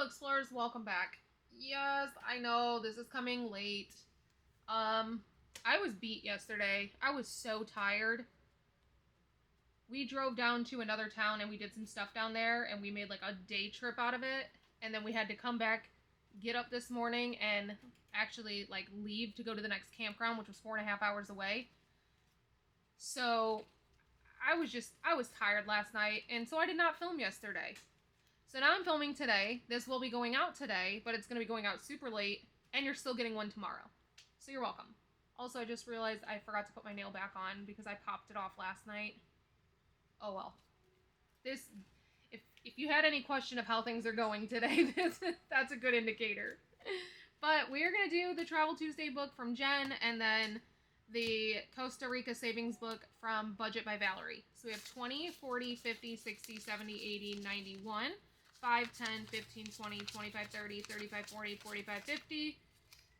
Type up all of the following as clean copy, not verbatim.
Explorers, welcome back. Yes, I know this is coming late. I was beat yesterday. I was so tired. We drove down to another town and we did some stuff down there and we made like a day trip out of it. And then we had to come back, get up this morning and actually like leave to go to the next campground, which was 4.5 hours away. So I was tired last night and so I did not film yesterday. So now I'm filming today. This will be going out today, but it's going to be going out super late, and you're still getting one tomorrow. So you're welcome. Also, I just realized I forgot to put my nail back on because I popped it off last night. Oh well. If you had any question of how things are going today, that's a good indicator. But we're going to do the Travel Tuesday book from Jen, and then the Costa Rica savings book from Budget by Valerie. So we have 20, 40, 50, 60, 70, 80, 91. 5, 10, 15, 20, 25, 30, 35, 40, 45, 50,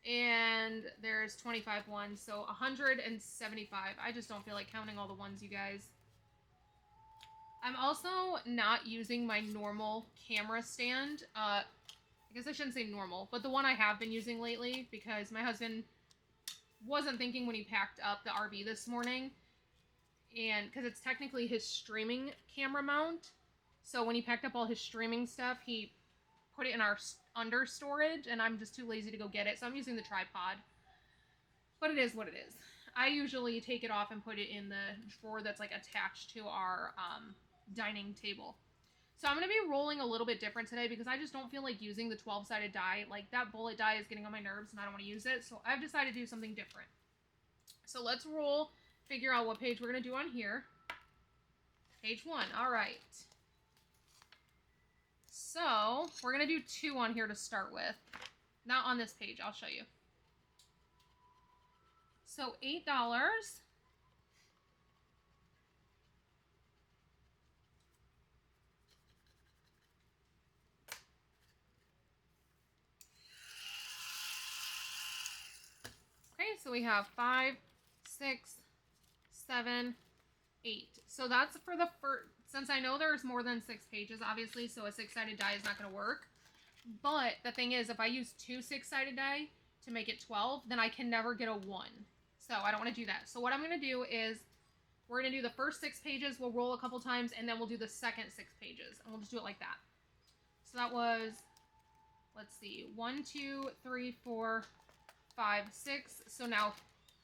and there's 25 ones, so 175. I just don't feel like counting all the ones, you guys. I'm also not using my normal camera stand. I guess I shouldn't say normal, but the one I have been using lately because my husband wasn't thinking when he packed up the RV this morning, and because it's technically his streaming camera mount. So when he packed up all his streaming stuff, he put it in our under storage, and I'm just too lazy to go get it, so I'm using the tripod. But it is what it is. I usually take it off and put it in the drawer that's like attached to our dining table. So I'm going to be rolling a little bit different today because I just don't feel like using the 12-sided die. Like, that bullet die is getting on my nerves, and I don't want to use it, so I've decided to do something different. So let's roll, figure out what page we're going to do on here. Page 1, all right. So, we're going to do 2 on here to start with. Not on this page, I'll show you. So, $8. Okay, so we have 5, 6, 7, 8. So that's for the first, since I know there's more than 6 pages, obviously, so a 6-sided die is not going to work. But the thing is, if I use 2 6-sided die to make it 12, then I can never get a 1. So I don't want to do that. So what I'm going to do is, we're going to do the first 6 pages, we'll roll a couple times, and then we'll do the second 6 pages. And we'll just do it like that. So that was, let's see, 1, 2, 3, 4, 5, 6. So now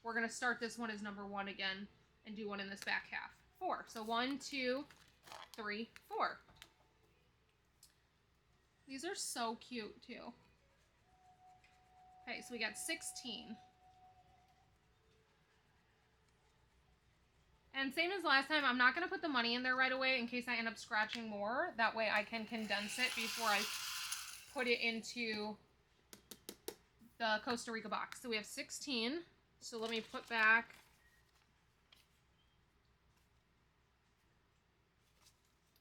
we're going to start this one as number 1 again and do one in this back half. 4. So 1, 2, 3, 4. These are so cute too. Okay, so we got 16. And same as last time, I'm not going to put the money in there right away in case I end up scratching more. That way I can condense it before I put it into the Costa Rica box. So we have 16. So let me put back...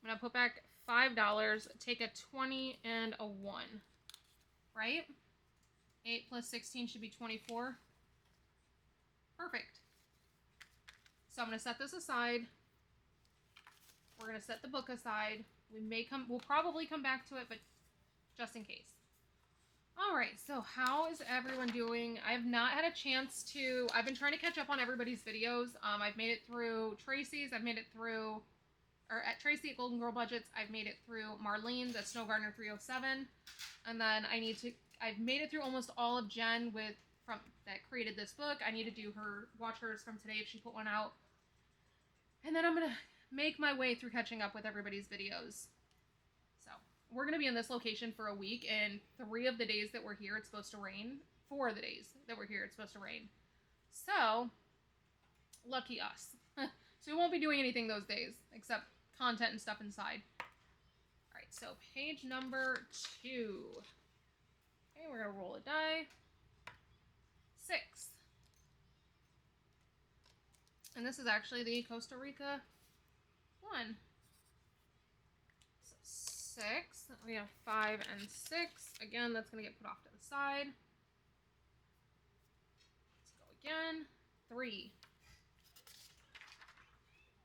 I'm going to put back $5, take a 20 and a 1, right? 8 plus 16 should be 24. Perfect. So I'm going to set this aside. We're going to set the book aside. We'll probably come back to it, but just in case. All right, so how is everyone doing? I have not had a chance to, I've been trying to catch up on everybody's videos. I've made it through Tracy's, I've made it through at Tracy at Golden Girl Budgets, I've made it through Marlene's at Snow Gardener 307, and then I've made it through almost all of Jen that created this book. I need to do watch hers from today if she put one out, and then I'm gonna make my way through catching up with everybody's videos. So we're gonna be in this location for a week, and 3 of the days that we're here, it's supposed to rain. 4 of the days that we're here, it's supposed to rain. So lucky us. So we won't be doing anything those days except content and stuff inside. Alright, so page number 2. Okay, we're going to roll a die. 6. And this is actually the Costa Rica one. So 6. We have 5 and 6. Again, that's going to get put off to the side. Let's go again. 3.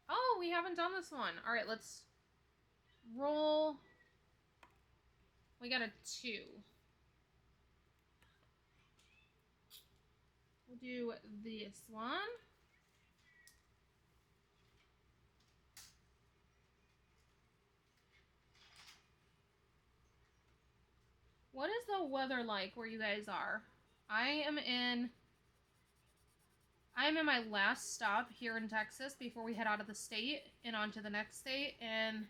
Oh, we haven't done this one. All right, let's roll. We got a 2. We'll do this one. What is the weather like where you guys are? I am in my last stop here in Texas before we head out of the state and on to the next state, and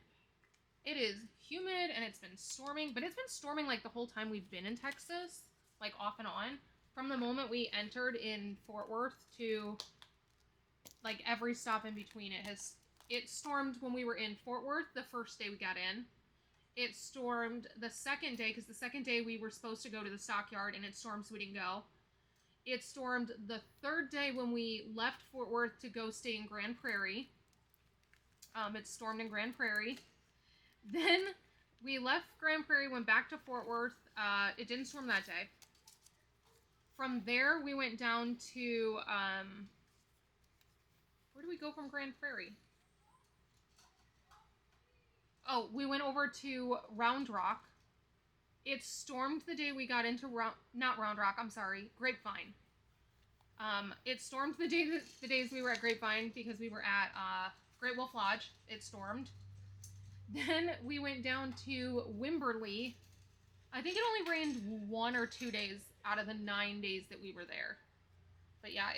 it is humid and it's been storming, but it's been storming like the whole time we've been in Texas, like off and on. From the moment we entered in Fort Worth to like every stop in between, it stormed when we were in Fort Worth the first day we got in. It stormed the second day, because the second day we were supposed to go to the stockyard and it stormed, so we didn't go. It stormed the third day when we left Fort Worth to go stay in Grand Prairie. It stormed in Grand Prairie. Then we left Grand Prairie, went back to Fort Worth. It didn't storm that day. From there, we went down to, where did we go from Grand Prairie? Oh, we went over to Round Rock. It stormed the day we got into Grapevine. It stormed the days we were at Grapevine because we were at Great Wolf Lodge. It stormed. Then we went down to Wimberley. I think it only rained 1 or 2 days out of the 9 days that we were there. But yeah,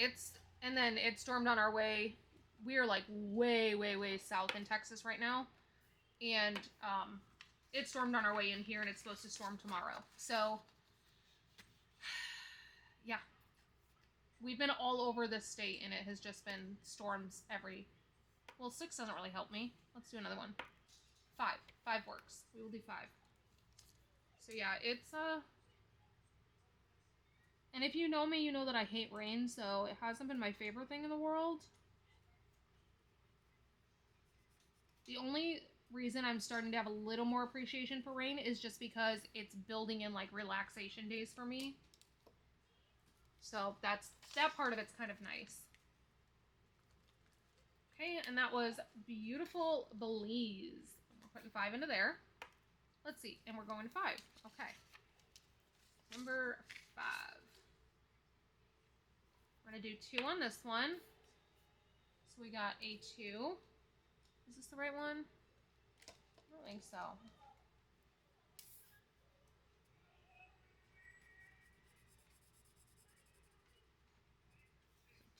and then it stormed on our way. We are like way, way, way south in Texas right now. And it stormed on our way in here, and it's supposed to storm tomorrow. So, yeah. We've been all over this state, and it has just been storms well, 6 doesn't really help me. Let's do another one. 5. 5 works. We will do 5. So, yeah, it's, and if you know me, you know that I hate rain, so it hasn't been my favorite thing in the world. The only reason I'm starting to have a little more appreciation for rain is just because it's building in like relaxation days for me. So that part of it's kind of nice. Okay, and that was Beautiful Belize. We're putting 5 into there. Let's see, and we're going 5. Okay. Number 5. We're gonna do 2 on this one. So we got a 2. Is this the right one? I don't think so.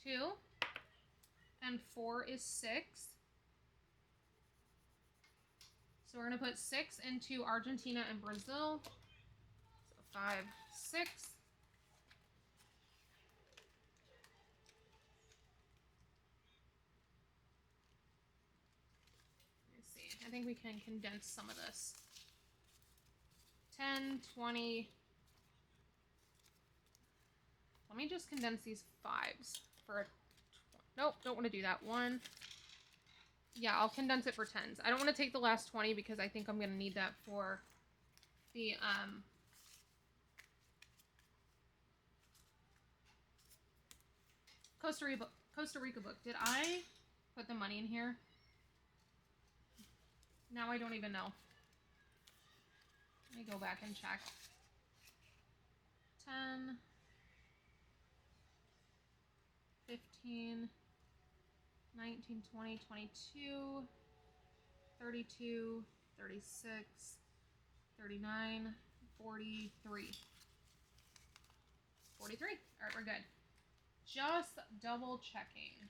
So 2 and 4 is 6. So we're gonna put 6 into Argentina and Brazil. So 5, 6. Let's see. I think we can condense some of this. 10, 20. Let me just condense these 5s for a... Nope, don't want to do that. 1. Yeah, I'll condense it for 10s. I don't want to take the last 20 because I think I'm going to need that for the, Costa Rica book. Did I put the money in here? Now I don't even know. Let me go back and check. 10, 15, 19, 20, 22, 32, 36, 39, 43. 43. Alright, we're good. Just double checking.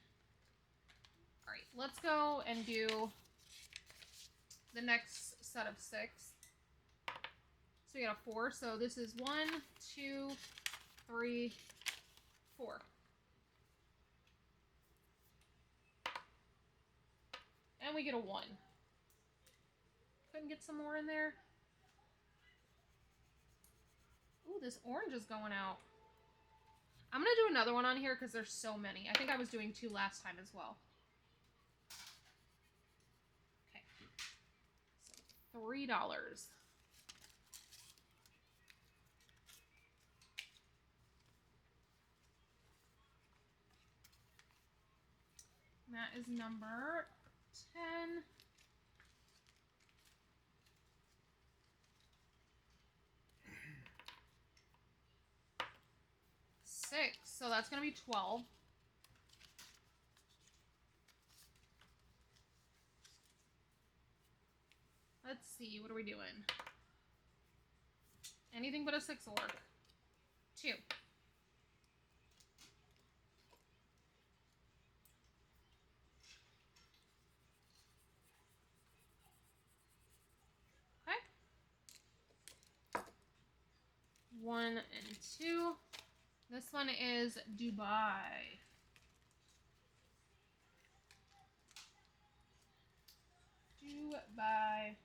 Alright, let's go and do the next set of 6. So we got a 4. So this is 1, 2, 3, 4. And we get a 1. Couldn't get some more in there. Ooh, this orange is going out. I'm going to do another one on here because there's so many. I think I was doing 2 last time as well. Okay. So $3. That is number 10. 6, so that's going to be 12. Let's see, what are we doing? Anything but a 6 will work. 2. Okay. 1 and 2. This one is Dubai. Dubai.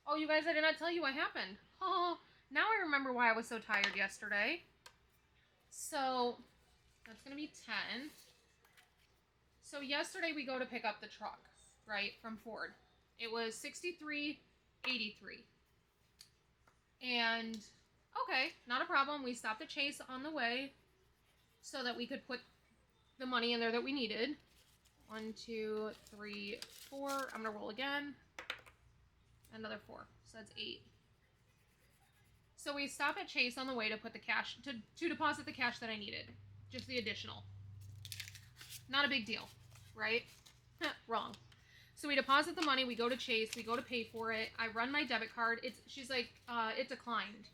Oh, you guys, I did not tell you what happened. Oh, now I remember why I was so tired yesterday. So, that's going to be 10. So, yesterday we go to pick up the truck, right, from Ford. It was $63.83. And, okay, not a problem. We stopped at Chase on the way so that we could put the money in there that we needed. 1, 2, 3, 4. I'm going to roll again. Another 4. So that's 8. So we stop at Chase on the way to put the cash, to deposit the cash that I needed. Just the additional. Not a big deal, right? Wrong. So we deposit the money, we go to Chase, we go to pay for it. I run my debit card. She's like, it declined.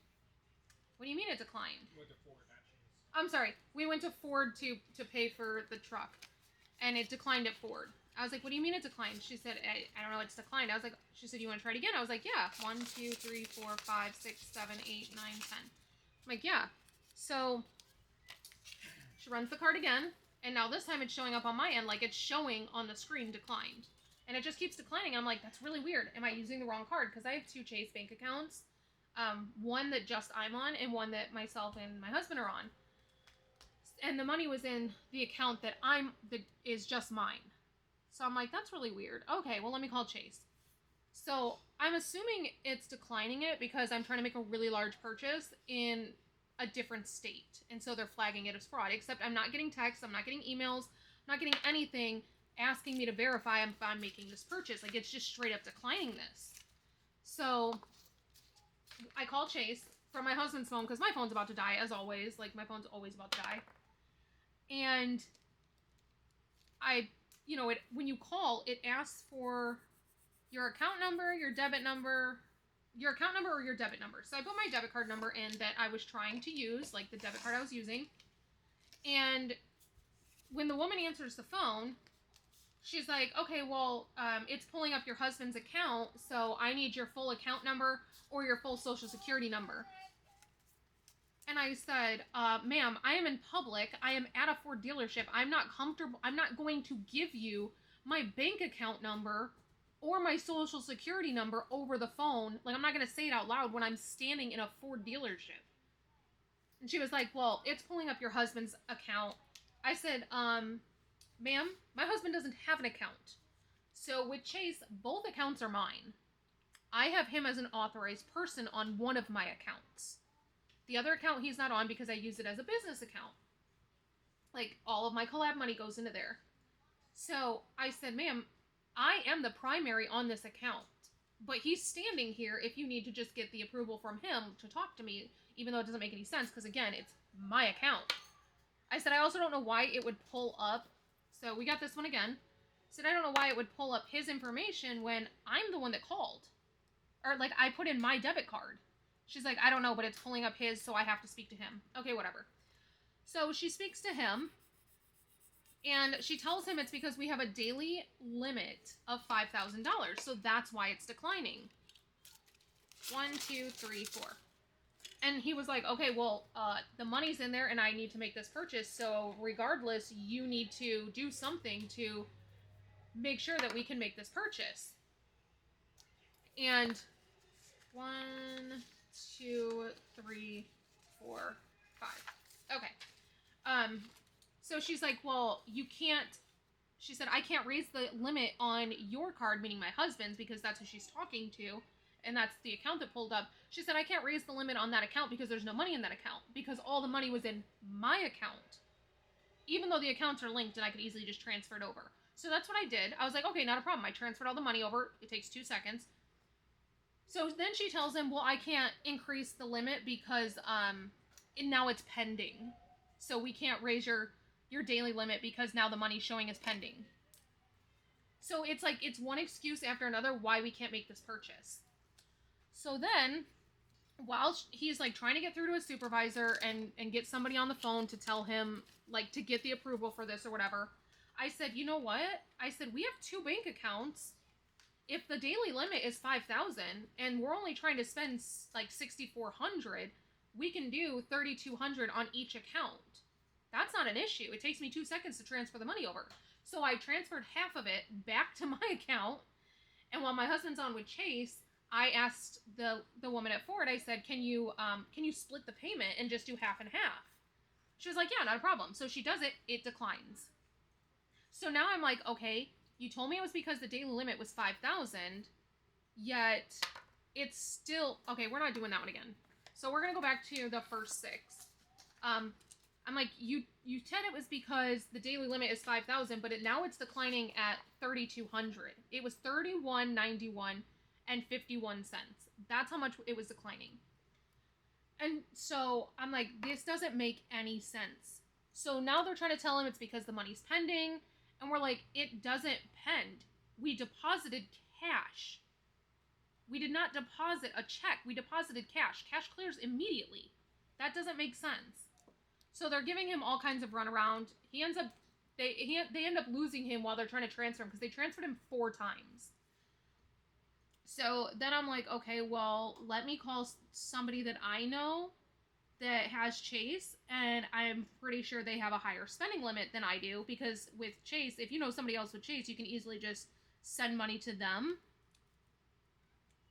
What do you mean it declined? You went to Ford, not Chase. I'm sorry. We went to Ford to pay for the truck. And it declined at Ford. I was like, what do you mean it declined? She said, I don't know, it's declined. I was like, she said, you want to try it again? I was like, yeah. 1, 2, 3, 4, 5, 6, 7, 8, 9, 10. I'm like, yeah. So she runs the card again. And now this time it's showing up on my end, like it's showing on the screen declined. And it just keeps declining. I'm like, that's really weird. Am I using the wrong card? Because I have 2 Chase bank accounts. One that just I'm on and one that myself and my husband are on. And the money was in the account that is just mine. So I'm like, that's really weird. Okay, well, let me call Chase. So I'm assuming it's declining it because I'm trying to make a really large purchase in a different state. And so they're flagging it as fraud. Except I'm not getting texts, I'm not getting emails, I'm not getting anything asking me to verify if I'm making this purchase. Like, it's just straight up declining this. So I call Chase from my husband's phone because my phone's about to die, as always. Like, my phone's always about to die. And when you call, it asks for your account number, your debit number, your account number or your debit number. So I put my debit card number in that I was trying to use, like the debit card I was using. And when the woman answers the phone, she's like, okay, well, it's pulling up your husband's account, so I need your full account number or your full social security number. And I said, ma'am, I am in public. I am at a Ford dealership. I'm not comfortable. I'm not going to give you my bank account number or my social security number over the phone. Like, I'm not going to say it out loud when I'm standing in a Ford dealership. And she was like, well, it's pulling up your husband's account. I said, ma'am, my husband doesn't have an account. So with Chase, both accounts are mine. I have him as an authorized person on one of my accounts. The other account he's not on because I use it as a business account. Like, all of my collab money goes into there. So I said, ma'am, I am the primary on this account. But he's standing here if you need to just get the approval from him to talk to me, even though it doesn't make any sense because, again, it's my account. I said, I also don't know why it would pull up. So we got this one again. I said, I don't know why it would pull up his information when I'm the one that called. Or, like, I put in my debit card. She's like, I don't know, but it's pulling up his, so I have to speak to him. Okay, whatever. So she speaks to him, and she tells him it's because we have a daily limit of $5,000, so that's why it's declining. 1, 2, 3, 4. And he was like, okay, well, the money's in there, and I need to make this purchase, so regardless, you need to do something to make sure that we can make this purchase. And 1, 2, 3, 4, 5. Okay. So she's like, well, you can't, she said, I can't raise the limit on your card, meaning my husband's, because that's who she's talking to, and that's the account that pulled up. She said, I can't raise the limit on that account because there's no money in that account, because all the money was in my account, even though the accounts are linked and I could easily just transfer it over. So that's what I did. I was like, okay, not a problem. I transferred all the money over. It takes 2 seconds. So then she tells him, well, I can't increase the limit because now it's pending. So we can't raise your daily limit because now the money's showing as pending. So it's like, it's one excuse after another why we can't make this purchase. So then, while he's like trying to get through to his supervisor and get somebody on the phone to tell him, like, to get the approval for this or whatever, I said, you know what? I said, we have 2 bank accounts. If the daily limit is $5,000 and we're only trying to spend like $6,400, we can do $3,200 on each account. That's not an issue. It takes me 2 seconds to transfer the money over. So I transferred half of it back to my account. And while my husband's on with Chase, I asked the woman at Ford, I said, can you split the payment and just do half and half? She was like, yeah, not a problem. So she does it. It declines. So now I'm like, okay, you told me it was because the daily limit was $5,000, yet it's still, okay, we're not doing that one again. So we're going to go back to the first 6. I'm like, you said it was because the daily limit is $5,000, but now it's declining at $3,200. It was $31.91 and 51 cents. That's how much it was declining. And so I'm like, this doesn't make any sense. So now they're trying to tell him it's because the money's pending. And we're like, it doesn't pend. We deposited cash. We did not deposit a check. We deposited cash. Cash clears immediately. That doesn't make sense. So they're giving him all kinds of runaround. He ends up, they end up losing him while they're trying to transfer him because they transferred him 4 times. So then I'm like, okay, well, let me call somebody that I know that has Chase, and I'm pretty sure they have a higher spending limit than I do, because with Chase, if you know somebody else with Chase, you can easily just send money to them.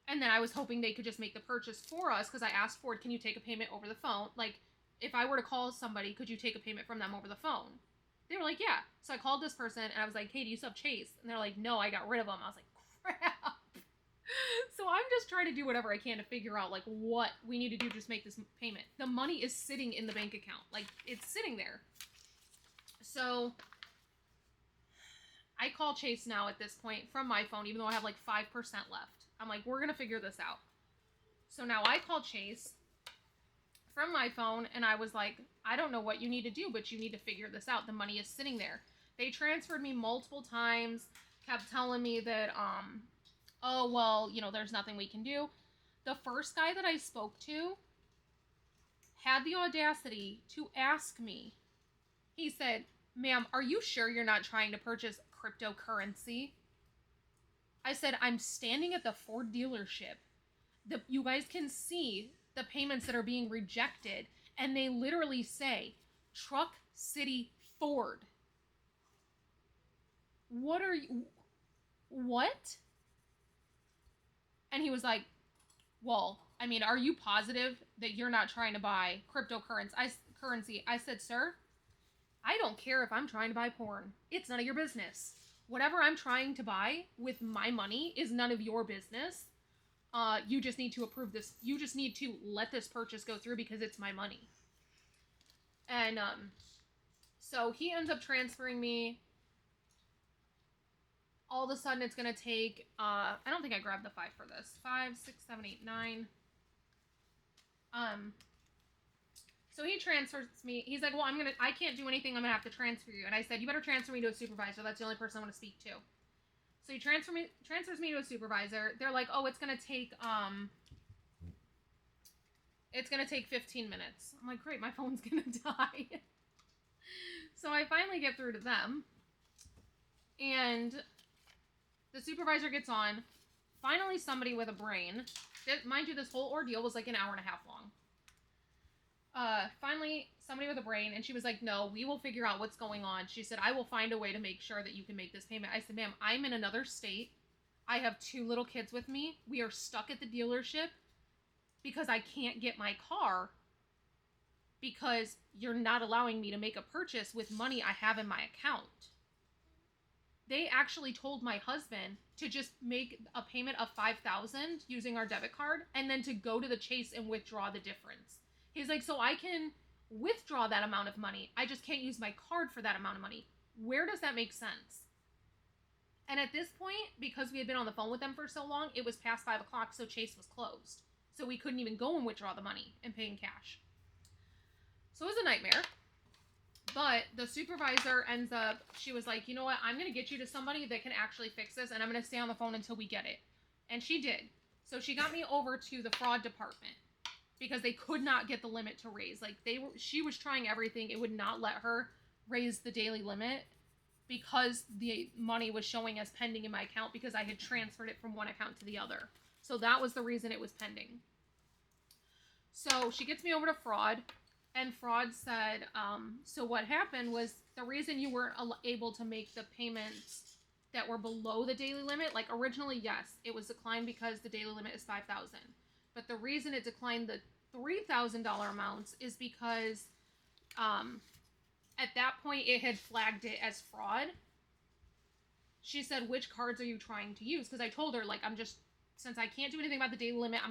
And then I was hoping they could just make the purchase for us, because I asked Ford, can you take a payment over the phone? Like, if I were to call somebody, could you take a payment from them over the phone? They were like, yeah. So I called this person, and I was like, hey, do you still have Chase? And they're like, no, I got rid of them. I was like, crap. So I'm just trying to do whatever I can to figure out, like, what we need to do to just make this payment. The money is sitting in the bank account. Like, it's sitting there. So I call Chase now at this point from my phone, even though I have, like, 5% left. I'm like, we're going to figure this out. So now I call Chase from my phone, and I was like, I don't know what you need to do, but you need to figure this out. The money is sitting there. They transferred me multiple times, kept telling me that, oh, well, you know, there's nothing we can do. The first guy that I spoke to had the audacity to ask me. He said, ma'am, are you sure you're not trying to purchase cryptocurrency? I said, I'm standing at the Ford dealership. You guys can see the payments that are being rejected, and they literally say, Truck City Ford. What are you... What? And he was like, well, I mean, are you positive that you're not trying to buy cryptocurrency? I said, sir, I don't care if I'm trying to buy porn. It's none of your business. Whatever I'm trying to buy with my money is none of your business. You just need to approve this. You just need to let this purchase go through because it's my money. And so he ends up transferring me. All of a sudden, it's going to take, I don't think I grabbed the 5 for this. 5, 6, 7, 8, 9. So he transfers me. He's like, well, I can't do anything. I'm going to have to transfer you. And I said, you better transfer me to a supervisor. That's the only person I want to speak to. So he transfers me to a supervisor. They're like, oh, it's going to take 15 minutes. I'm like, great, my phone's going to die. So I finally get through to them. And the supervisor gets on. Finally, somebody with a brain. Mind you, this whole ordeal was like an hour and a half long. Finally, somebody with a brain, and she was like, no, we will figure out what's going on. She said, I will find a way to make sure that you can make this payment. I said, ma'am, I'm in another state. I have 2 little kids with me. We are stuck at the dealership because I can't get my car because you're not allowing me to make a purchase with money I have in my account. They actually told my husband to just make a payment of $5,000 using our debit card and then to go to the Chase and withdraw the difference. He's like, so I can withdraw that amount of money. I just can't use my card for that amount of money. Where does that make sense? And at this point, because we had been on the phone with them for so long, it was past 5 o'clock, so Chase was closed. So we couldn't even go and withdraw the money and pay in cash. So it was a nightmare. But the supervisor ends up, she was like, you know what, I'm going to get you to somebody that can actually fix this, and I'm going to stay on the phone until we get it. And she did. So she got me over to the fraud department because they could not get the limit to raise. Like, she was trying everything. It would not let her raise the daily limit because the money was showing as pending in my account because I had transferred it from one account to the other. So that was the reason it was pending. So she gets me over to fraud. And fraud said, so what happened was the reason you weren't able to make the payments that were below the daily limit, like originally, yes, it was declined because the daily limit is $5,000. But the reason it declined the $3,000 amounts is because at that point it had flagged it as fraud. She said, which cards are you trying to use? Because I told her, like, since I can't do anything about the daily limit,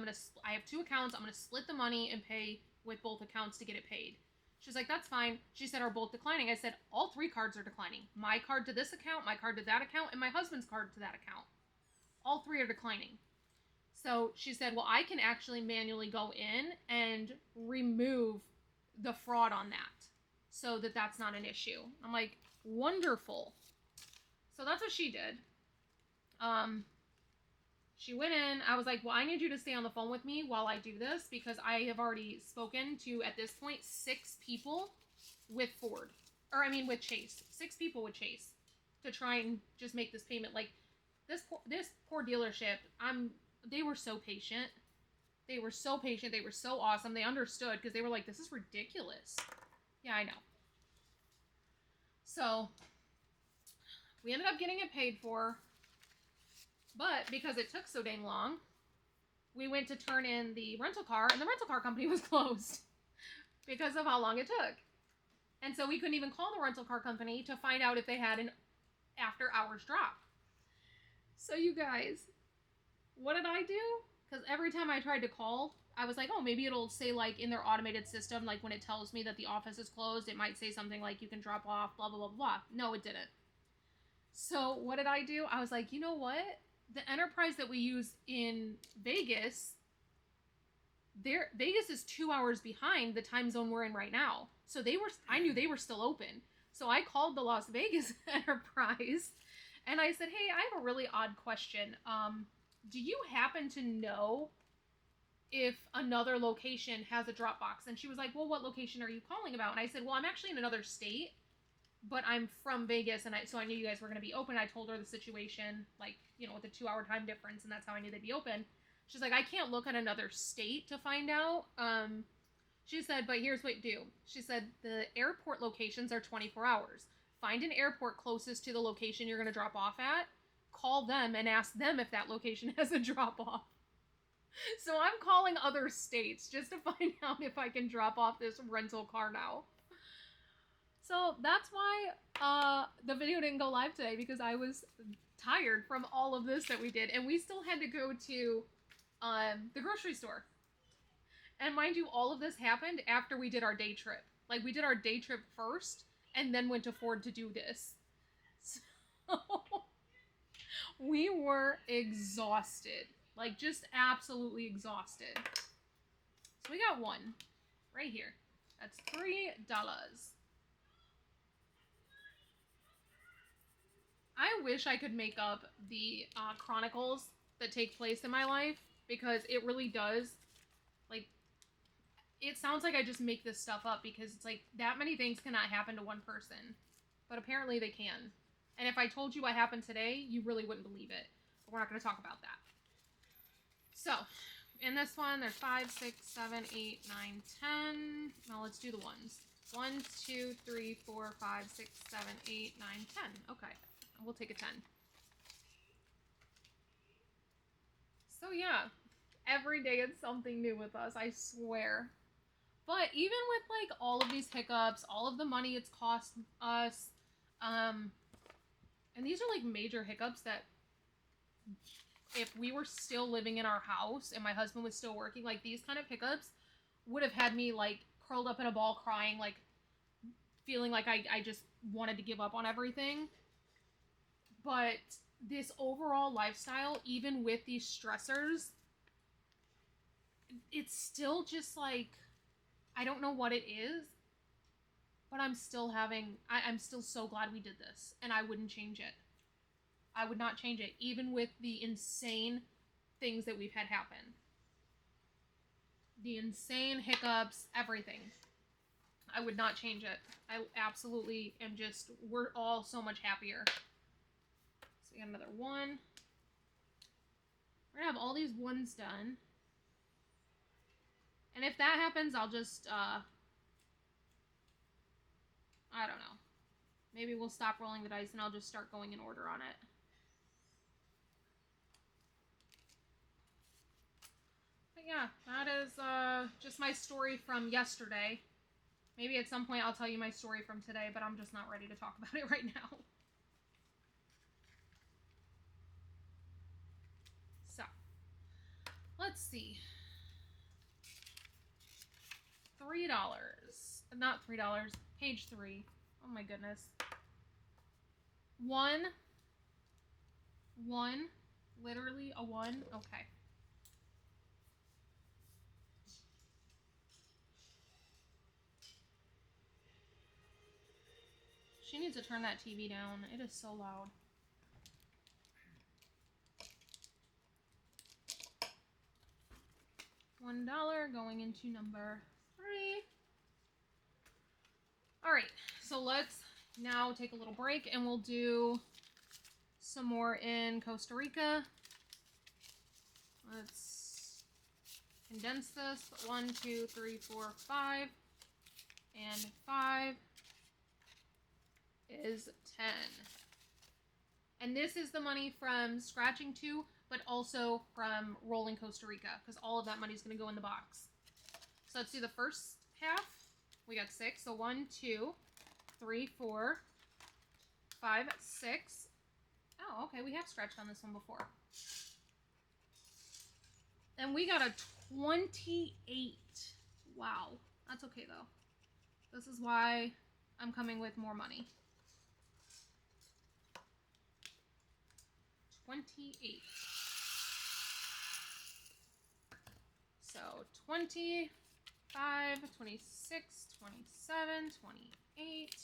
I have 2 accounts. I'm going to split the money and pay with both accounts to get it paid. She's like, that's fine. She said, are both declining? I said, all 3 cards are declining. My card to this account, my card to that account, and my husband's card to that account. All 3 are declining. So she said, well, I can actually manually go in and remove the fraud on that so that that's not an issue. I'm like, wonderful. So that's what she did. She went in. I was like, well, I need you to stay on the phone with me while I do this because I have already spoken to, at this point, 6 people with with Chase. 6 people with Chase to try and just make this payment. Like, this poor dealership, they were so patient. They were so patient. They were so awesome. They understood because they were like, this is ridiculous. Yeah, I know. So, we ended up getting it paid for. But because it took so dang long, we went to turn in the rental car, and the rental car company was closed because of how long it took. And so we couldn't even call the rental car company to find out if they had an after-hours drop. So you guys, what did I do? Because every time I tried to call, I was like, oh, maybe it'll say, like, in their automated system, like, when it tells me that the office is closed, it might say something like, you can drop off, blah, blah, blah, blah. No, it didn't. So what did I do? I was like, you know what? The enterprise that we use in Vegas, Vegas is 2 hours behind the time zone we're in right now. So I knew they were still open. So I called the Las Vegas enterprise and I said, hey, I have a really odd question. Do you happen to know if another location has a drop box? And she was like, well, what location are you calling about? And I said, well, I'm actually in another state, but I'm from Vegas, and so I knew you guys were going to be open. I told her the situation, like, with the 2-hour time difference, and that's how I knew they'd be open. She's like, I can't look at another state to find out. She said, but here's what you do. She said, the airport locations are 24 hours. Find an airport closest to the location you're going to drop off at. Call them and ask them if that location has a drop off. So I'm calling other states just to find out if I can drop off this rental car now. So that's why the video didn't go live today, because I was tired from all of this that we did. And we still had to go to the grocery store. And mind you, all of this happened after we did our day trip. Like, we did our day trip first and then went to Ford to do this. So we were exhausted. Like, just absolutely exhausted. So we got one right here. That's $3. I wish I could make up the chronicles that take place in my life, because it really does, like, it sounds like I just make this stuff up, because it's like, that many things cannot happen to one person, but apparently they can. And if I told you what happened today, you really wouldn't believe it, but we're not going to talk about that. So, in this one, there's 5, 6, 7, 8, 9, 10. Now let's do the ones. 1, 2, 3, 4, 5, 6, 7, 8, 9, 10. Okay. We'll take a 10. So yeah, every day it's something new with us, I swear. But even with, like, all of these hiccups, all of the money it's cost us, and these are, like, major hiccups that if we were still living in our house and my husband was still working, like, these kind of hiccups would have had me, like, curled up in a ball crying, like, feeling like I just wanted to give up on everything. But this overall lifestyle, even with these stressors, it's still just, like, I don't know what it is, But I'm still I'm still so glad we did this, and I wouldn't change it. I would not change it, even with the insane things that we've had happen. The insane hiccups, everything. I would not change it. I absolutely am just, we're all so much happier. So we got another one. We're gonna have all these ones done. And if that happens, I'll just, I don't know. Maybe we'll stop rolling the dice and I'll just start going in order on it. But yeah, that is just my story from yesterday. Maybe at some point I'll tell you my story from today, but I'm just not ready to talk about it right now. So, let's see. $3. Not $3. Page 3. Oh my goodness. 1. Literally a 1. Okay. She needs to turn that TV down. It is so loud. $1 going into number 3. All right, so let's now take a little break and we'll do some more in Costa Rica. Let's condense this. 1, 2, 3, 4, 5. And 5 is 10. And this is the money from scratching 2, but also from rolling Costa Rica, because all of that money is going to go in the box. So let's do the first half. We got 6. So 1, 2, 3, 4, 5, 6. Oh, okay. We have scratched on this one before. And we got a 28. Wow. That's okay, though. This is why I'm coming with more money. 28. So 25, 26, 27, 28.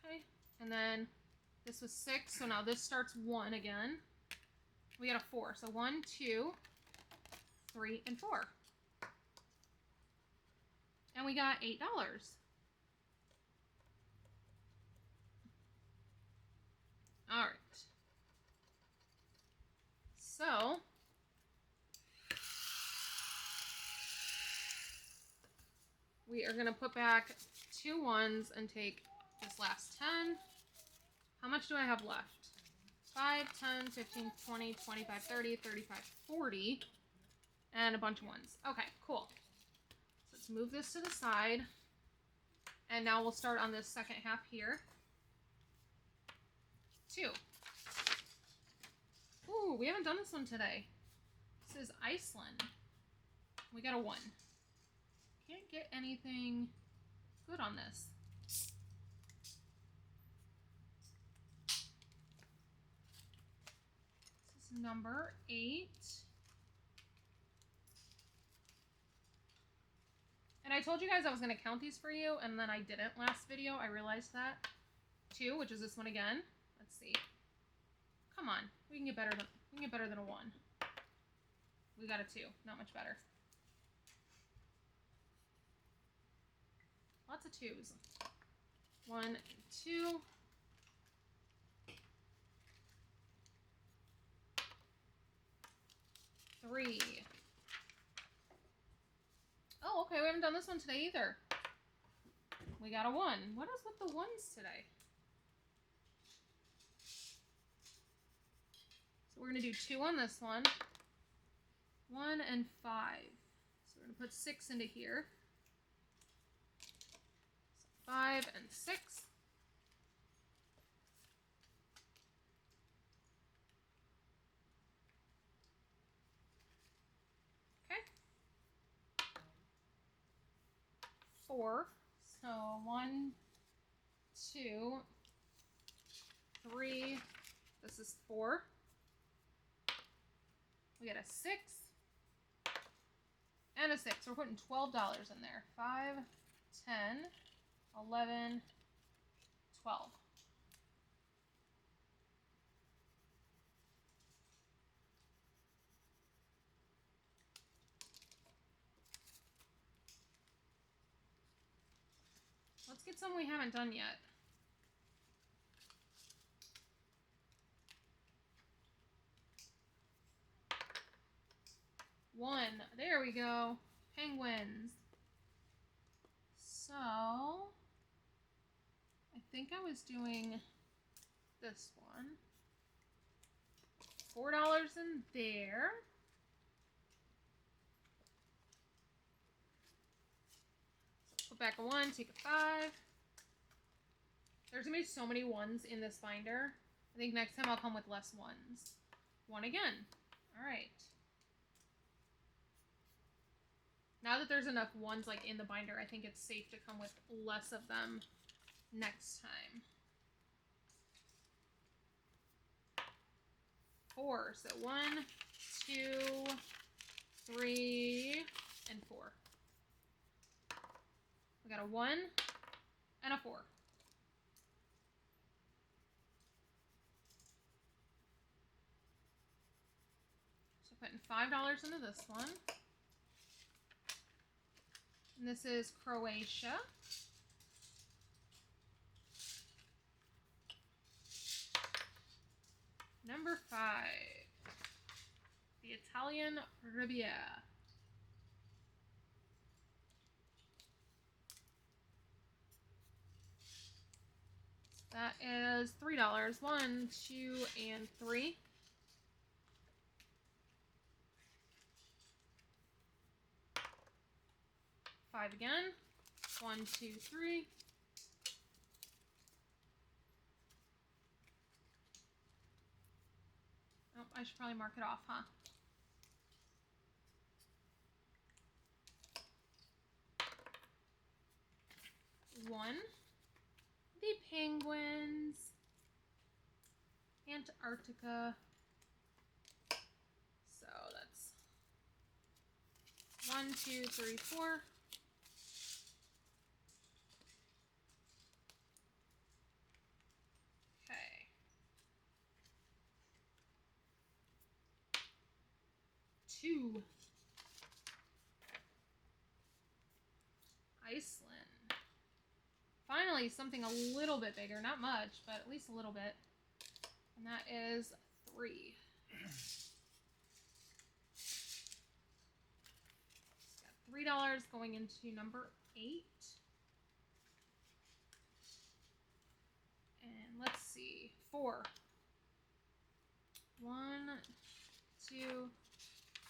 Okay. And then this was 6. So now this starts 1 again. We got a 4. So 1, 2, 3, and 4. And we got $8. All right. So we are going to put back 2 ones and take this last 10. How much do I have left? 5, 10, 15, 20, 25, 30, 35, 40, and a bunch of ones. Okay, cool. So let's move this to the side. And now we'll start on this second half here. 2. Ooh, we haven't done this one today. This is Iceland. We got a 1. Can't get anything good on this. This is number 8. And I told you guys I was going to count these for you, and then I didn't last video. I realized that. 2, which is this one again. Let's see. Come on. We can get better than a 1. We got a 2. Not much better. Lots of 2s. 1 and 2. Three. Oh, okay. We haven't done this one today either. We got a 1. What is with the 1s today? So we're going to do 2 on this one. 1 and 5. So we're going to put 6 into here. So 5 and 6. Okay. 4. So 1, 2, 3. This is 4. We got a 6 and a 6. We're putting $12 in there. 5, 10, 11, 12. Let's get some we haven't done yet. One. There we go. Penguins. So, I think I was doing this one. $4 in there. So put back a 1, take a 5. There's going to be so many 1s in this binder. I think next time I'll come with less 1s. 1 again. Alright. Now that there's enough 1s like in the binder, I think it's safe to come with less of them next time. 4. So 1, 2, 3, and 4. We got a 1 and a 4. So putting $5 into this one. And this is Croatia. Number 5. The Italian Rica. That is $3. 1, 2, and 3. $5 again. 1, 2, 3. Oh, I should probably mark it off, huh? One. The Penguins. Antarctica. So that's 1, 2, 3, 4. Okay. Two. Iceland. Finally, something a little bit bigger. Not much, but at least a little bit. And that is 3. Got $3 going into number 8. And let's see. 4. 1, 2,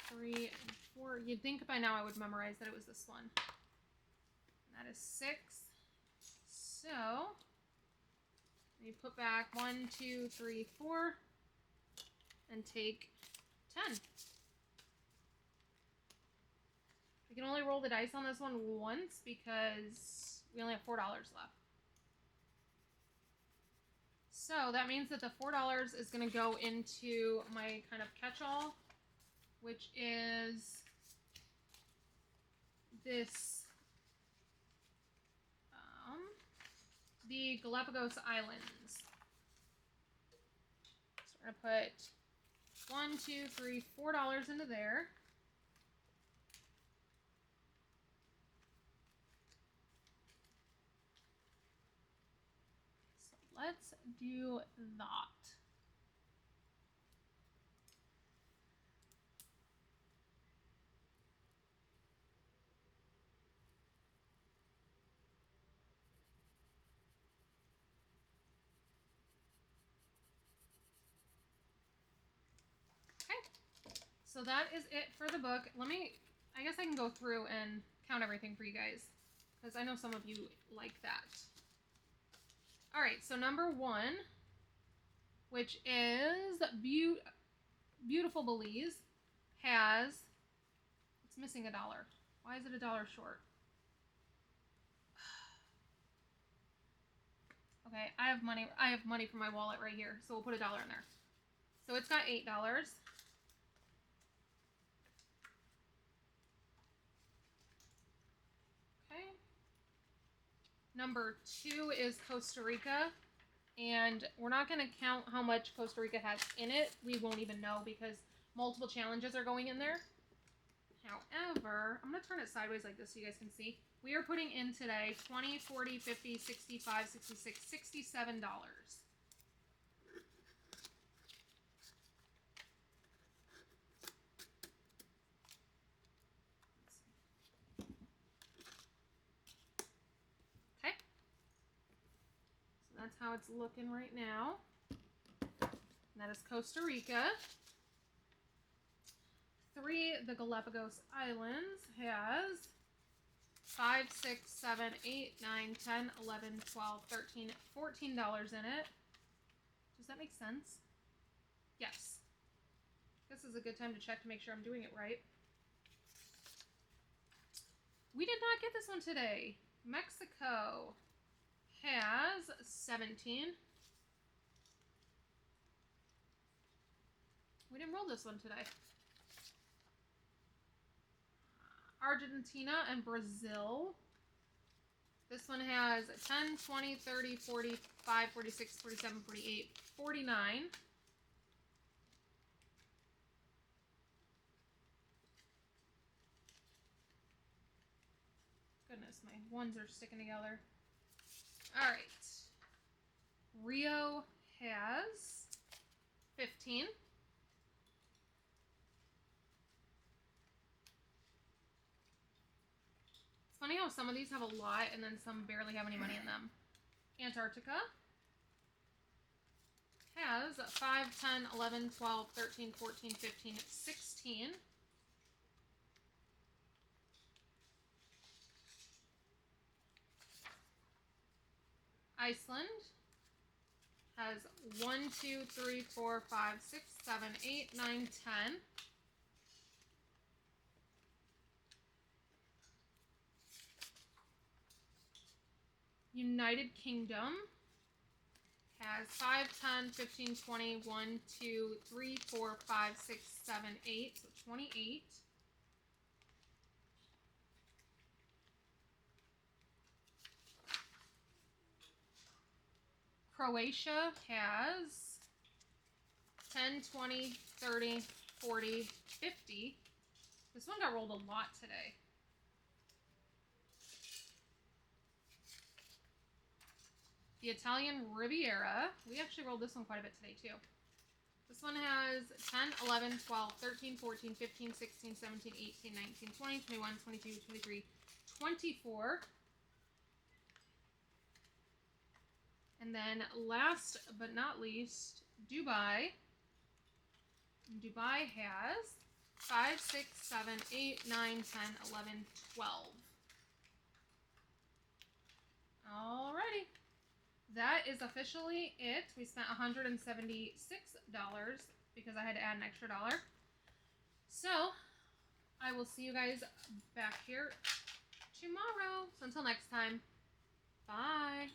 3, and 4. You'd think by now I would memorize that it was this one. And that is 6. So, you put back 1, 2, 3, 4, and take 10. We can only roll the dice on this one once because we only have $4 left. So that means that the $4 is going to go into my kind of catch-all, which is this, the Galapagos Islands. So we're going to put 1, 2, 3, $4 into there. So let's do that. So that is it for the book. I guess I can go through and count everything for you guys, because I know some of you like that. All right, so number 1, which is Beautiful Belize, has, it's missing $1. Why is it $1 short? Okay, I have money from my wallet right here, so we'll put $1 in there. So it's got $8. Number 2 is Costa Rica. And we're not going to count how much Costa Rica has in it. We won't even know because multiple challenges are going in there. However, I'm going to turn it sideways like this so you guys can see. We are putting in today $20, $40, $50, $65, $66, $67. Okay. So that's how it's looking right now. And that is Costa Rica. 3, the Galapagos Islands, has 5, 6, 7, 8, 9, 10, 11, 12, 13, $14 in it. Does that make sense? Yes. This is a good time to check to make sure I'm doing it right. We did not get this one today. Mexico has 17. We didn't roll this one today. Argentina and Brazil. This one has 10, 20, 30, 45, 46, 47, 48, 49. Goodness, my ones are sticking together. All right. Rio has 15. It's funny how some of these have a lot and then some barely have any money in them. Antarctica has 5, 10, 11, 12, 13, 14, 15, 16. Iceland has 1, 2, 3, 4, 5, 6, 7, 8, 9, 10. United Kingdom has 5, 10, 15, 20, 1, 2, 3, 4, 5, 6, 7, 8, so 28. Croatia has 10, 20, 30, 40, 50. This one got rolled a lot today. The Italian Riviera. We actually rolled this one quite a bit today, too. This one has 10, 11, 12, 13, 14, 15, 16, 17, 18, 19, 20, 21, 22, 23, 24. And then last but not least, Dubai. Dubai has 5, 6, 7, 8, 9, 10, 11, 12. Alrighty. That is officially it. We spent $176 because I had to add an extra $1. So, I will see you guys back here tomorrow. So until next time, bye.